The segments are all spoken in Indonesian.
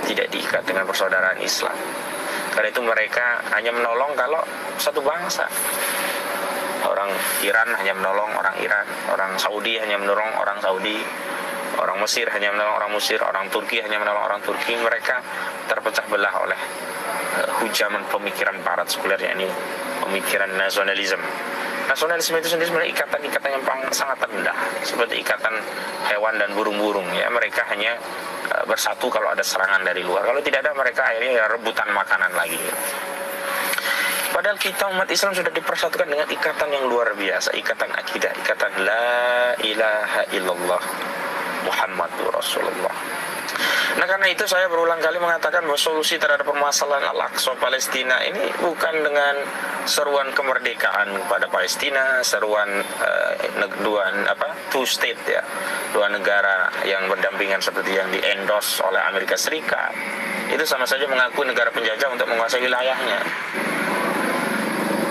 tidak diikat dengan persaudaraan Islam. Karena itu mereka hanya menolong kalau satu bangsa. Orang Iran hanya menolong orang Iran, orang Saudi hanya menolong orang Saudi, orang Mesir hanya menolong orang Mesir, orang Turki hanya menolong orang Turki. Mereka terpecah belah oleh hujaman pemikiran barat sekuler, yakni pemikiran nasionalisme. Nasionalisme itu sendiri sebenarnya ikatan-ikatan yang sangat rendah, seperti ikatan hewan dan burung-burung. Ya, mereka hanya bersatu kalau ada serangan dari luar. Kalau tidak ada, mereka akhirnya rebutan makanan lagi. Padahal kita umat Islam sudah dipersatukan dengan ikatan yang luar biasa, ikatan akidah, ikatan la ilaha illallah Muhammadur Rasulullah. Nah, karena itu saya berulang kali mengatakan bahwa solusi terhadap permasalahan Al-Aqsa Palestina ini bukan dengan seruan kemerdekaan kepada Palestina, seruan two state, ya, dua negara yang berdampingan seperti yang di-endorse oleh Amerika Serikat. Itu sama saja mengaku negara penjajah untuk menguasai wilayahnya.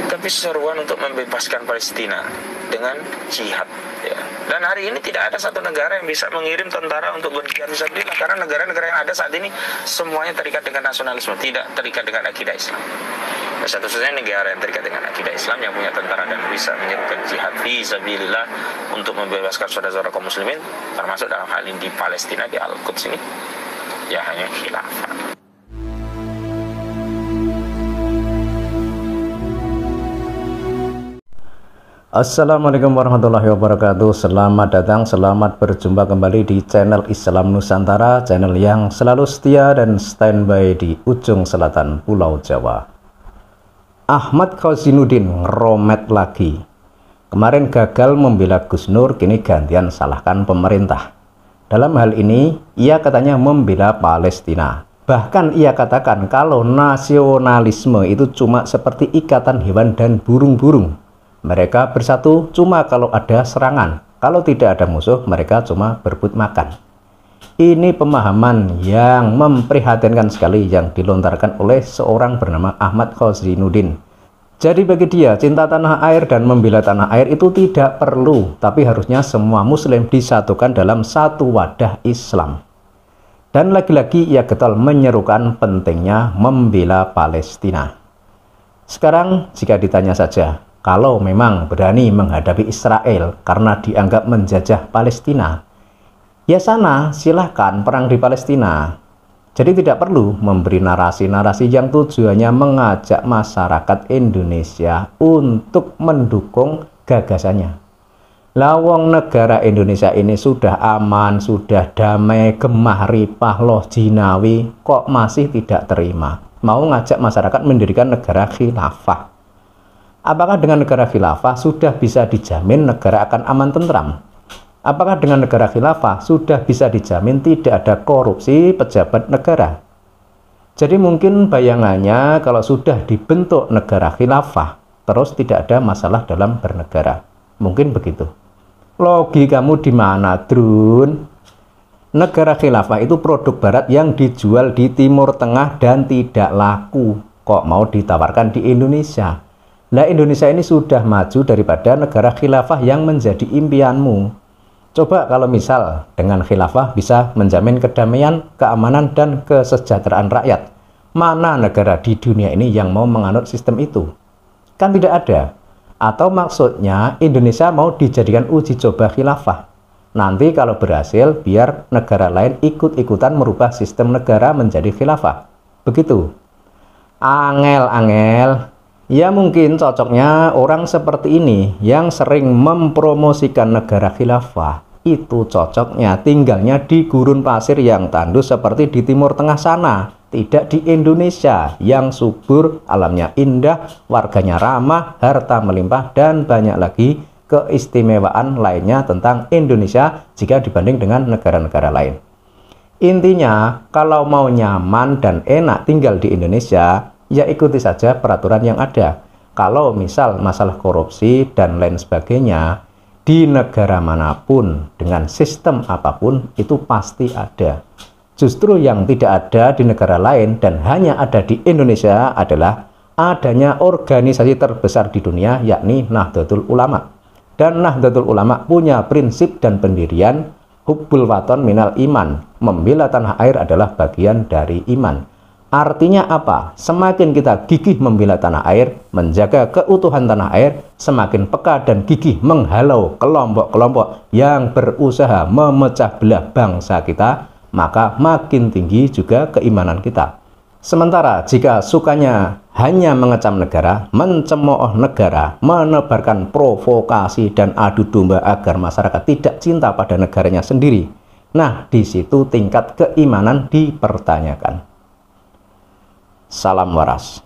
Tapi seruan untuk membebaskan Palestina dengan jihad, ya. Dan hari ini tidak ada satu negara yang bisa mengirim tentara untuk berjihad fisabilillah, karena negara-negara yang ada saat ini semuanya terikat dengan nasionalisme, tidak terikat dengan akidah Islam. Dan satu-satunya negara yang terikat dengan akidah Islam yang punya tentara dan bisa menyerukan jihad fisabilillah untuk membebaskan saudara-saudara kaum muslimin, termasuk dalam hal ini di Palestina, di Al-Quds ini, ya hanya khilafah. Assalamualaikum warahmatullahi wabarakatuh. Selamat datang, selamat berjumpa kembali di channel Islam Nusantara, channel yang selalu setia dan standby di ujung selatan Pulau Jawa. Ahmad Khazainuddin ngeromet lagi. Kemarin gagal membela Gus Nur, kini gantian salahkan pemerintah. Dalam hal ini, ia katanya membela Palestina. Bahkan ia katakan kalau nasionalisme itu cuma seperti ikatan hewan dan burung-burung. Mereka bersatu cuma kalau ada serangan. Kalau tidak ada musuh, mereka cuma berebut makan. Ini pemahaman yang memprihatinkan sekali yang dilontarkan oleh seorang bernama Ahmad Khazainuddin. Jadi bagi dia, cinta tanah air dan membela tanah air itu tidak perlu, tapi harusnya semua muslim disatukan dalam satu wadah Islam. Dan lagi-lagi ia getol menyerukan pentingnya membela Palestina. Sekarang jika ditanya saja, kalau memang berani menghadapi Israel karena dianggap menjajah Palestina, ya sana silahkan perang di Palestina. Jadi tidak perlu memberi narasi-narasi yang tujuannya mengajak masyarakat Indonesia untuk mendukung gagasannya. Lawang negara Indonesia ini sudah aman, sudah damai, gemah ripah loh jinawi, kok masih tidak terima? Mau ngajak masyarakat mendirikan negara khilafah. Apakah dengan negara khilafah sudah bisa dijamin negara akan aman tentram? Apakah dengan negara khilafah sudah bisa dijamin tidak ada korupsi pejabat negara? Jadi mungkin bayangannya kalau sudah dibentuk negara khilafah, terus tidak ada masalah dalam bernegara. Mungkin begitu. Logikamu di mana, Drun? Negara khilafah itu produk barat yang dijual di Timur Tengah dan tidak laku. Kok mau ditawarkan di Indonesia? Nah, Indonesia ini sudah maju daripada negara khilafah yang menjadi impianmu. Coba kalau misal dengan khilafah bisa menjamin kedamaian, keamanan, dan kesejahteraan rakyat. Mana negara di dunia ini yang mau menganut sistem itu? Kan tidak ada. Atau maksudnya Indonesia mau dijadikan uji coba khilafah. Nanti kalau berhasil, biar negara lain ikut-ikutan merubah sistem negara menjadi khilafah. Begitu. Angel-angel. Ya mungkin cocoknya orang seperti ini yang sering mempromosikan negara khilafah. Itu cocoknya tinggalnya di gurun pasir yang tandus seperti di Timur Tengah sana. Tidak di Indonesia yang subur, alamnya indah, warganya ramah, harta melimpah, dan banyak lagi keistimewaan lainnya tentang Indonesia jika dibanding dengan negara-negara lain. Intinya, kalau mau nyaman dan enak tinggal di Indonesia, ya ikuti saja peraturan yang ada. Kalau misal masalah korupsi dan lain sebagainya, di negara manapun, dengan sistem apapun, itu pasti ada. Justru yang tidak ada di negara lain dan hanya ada di Indonesia adalah adanya organisasi terbesar di dunia, yakni Nahdlatul Ulama. Dan Nahdlatul Ulama punya prinsip dan pendirian Hubbul waton minal iman. Membela tanah air adalah bagian dari iman. Artinya apa? Semakin kita gigih membela tanah air, menjaga keutuhan tanah air, semakin peka dan gigih menghalau kelompok-kelompok yang berusaha memecah belah bangsa kita, maka makin tinggi juga keimanan kita. Sementara jika sukanya hanya mengecam negara, mencemooh negara, menebarkan provokasi dan adu domba agar masyarakat tidak cinta pada negaranya sendiri, nah di situ tingkat keimanan dipertanyakan. Salam waras.